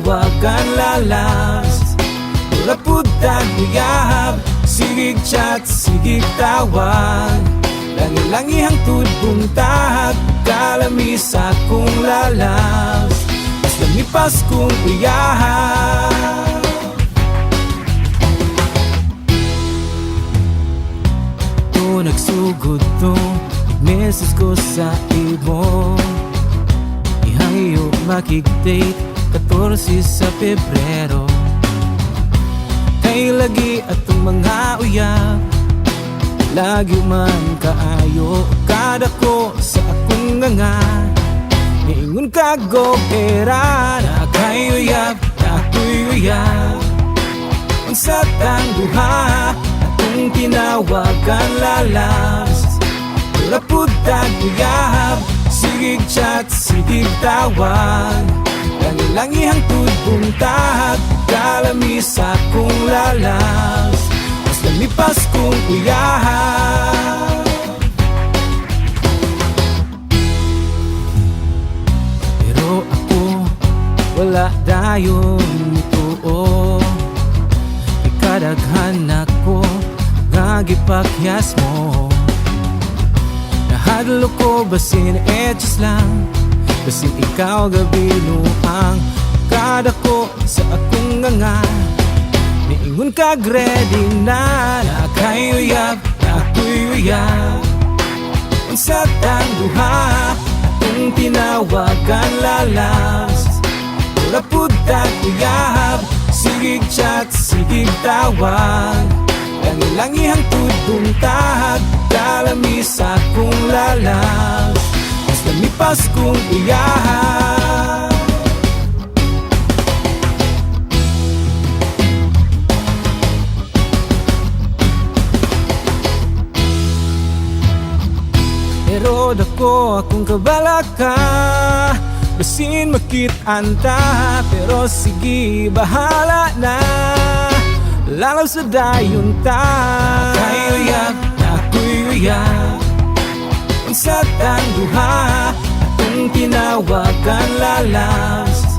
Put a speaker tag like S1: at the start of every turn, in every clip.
S1: tinawagan lalas. Lapud tag uyab, sigig chat, sigig tawag. Langi-langi hangtod buntag, kalami sa kong lalas. Mas lamipas kong uyab. To nagsugod to, meses ko sa imo. Ihangiyo makig-date, 14 sa Pebrero. Kay lagi atong mga uyab, lagi man kaayo kada ko sa akong nga. Niingon ka gobera, na kay uyab, na ako'y uyab. Ang sa tang duha, atong tinawagan lalas. Lapud tag uyab, sigig chat, sigig tawag. Langi-langi hangtod buntag, kalami sa kong lalas. Mas lamipas kong uyab. Pero ako, wala dayon ituo. Ikadaghan ako, nga gipakyas mo. Nahadlo ko basin etos lang, basin ikaw gabino ang kada ko sa akong nga. Niingon ka ready na, na kay uyab, na ako'y uyab. Ang sa tang duha, atong tinawagan lalas. Lapud tag uyab, sigig chat, sigig tawag. Langi-langi hangtod buntag, kalami sa kong lalas. Mas lamipas kong uyab. Pero dako akong kabalaka, basin makit-anta. Pero sige, bahala na, lalaw sa dayon ta. Kay uyab, na ako'y uyab. Ang sa tang duha, atong tinawagan lalas.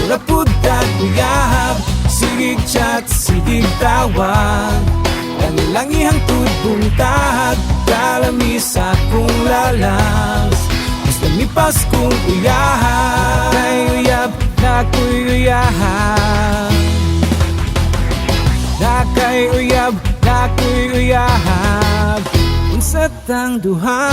S1: Lapud tag uyab, sigig chat, sigig tawag. Langi-langi hangtod buntag, kalami sa kong lalas. Mas lamipas kong uyab. Kay uyab, na ako'y uyab. Na kay uyab, na ako'y uyab. Unsa tang duha.